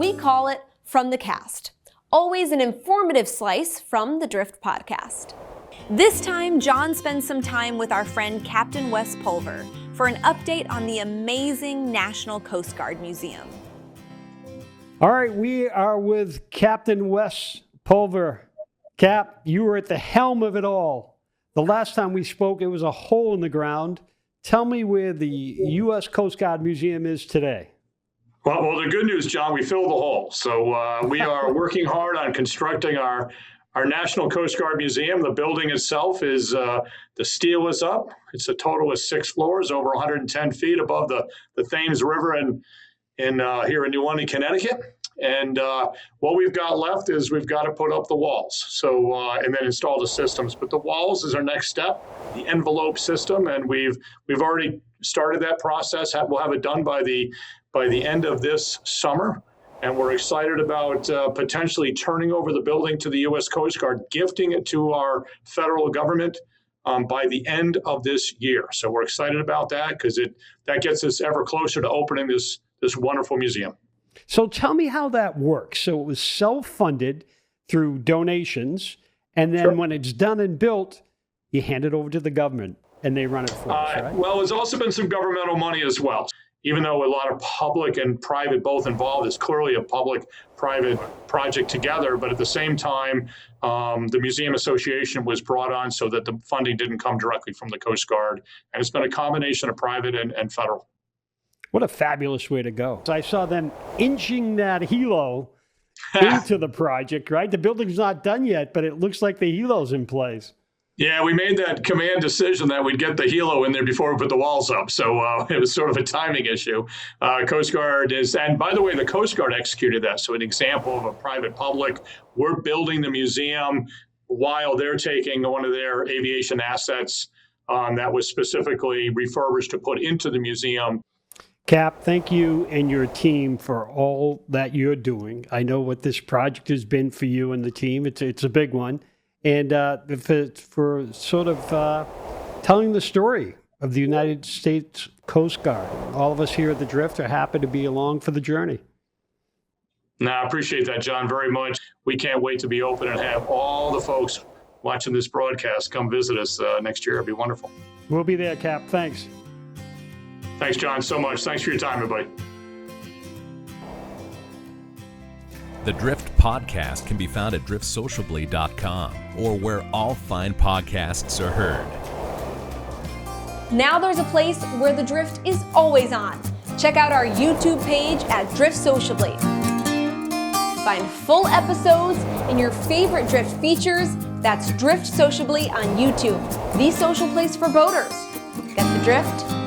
we call it From the Cast. Always an informative slice from the Drift podcast. This time, John spends some time with our friend Captain Wes Pulver for an update on the amazing National Coast Guard Museum. All right, we are with Captain Wes Pulver. Cap, you were at the helm of it all. The last time we spoke, it was a hole in the ground. Tell me where the U.S. Coast Guard Museum is today. Well, the good news, John, we filled the hole. So we are working hard on constructing our National Coast Guard Museum. The building itself is, the steel is up. It's a total of 6 floors, over 110 feet above the Thames River here in New London, Connecticut. And what we've got left is we've got to put up the walls, and then install the systems. But the walls is our next step, the envelope system, and we've already started that process. We'll have it done by the end of this summer, and we're excited about potentially turning over the building to the U.S. Coast Guard, gifting it to our federal government by the end of this year. So we're excited about that because that gets us ever closer to opening this wonderful museum. So tell me how that works. So it was self-funded through donations, and then when it's done and built, you hand it over to the government, and they run it for us, right? Well, there's also been some governmental money as well. Even though a lot of public and private both involved, it's clearly a public-private project together, but at the same time, the Museum Association was brought on so that the funding didn't come directly from the Coast Guard, and it's been a combination of private and federal. What a fabulous way to go. So I saw them inching that helo into the project, right? The building's not done yet, but it looks like the helo's in place. Yeah, we made that command decision that we'd get the helo in there before we put the walls up. So it was sort of a timing issue. Coast Guard and by the way, the Coast Guard executed that. So an example of a private-public, we're building the museum while they're taking one of their aviation assets that was specifically refurbished to put into the museum. Cap, thank you and your team for all that you're doing. I know what this project has been for you and the team. It's a big one. And for sort of telling the story of the United States Coast Guard. All of us here at The Drift are happy to be along for the journey. No, I appreciate that, John, very much. We can't wait to be open and have all the folks watching this broadcast come visit us next year. It'll be wonderful. We'll be there, Cap. Thanks. Thanks, John, so much. Thanks for your time, everybody. The Drift podcast can be found at driftsociably.com or where all fine podcasts are heard. Now there's a place where the Drift is always on. Check out our YouTube page at Drift Sociably. Find full episodes and your favorite Drift features. That's Drift Sociably on YouTube, the social place for boaters. Get the drift?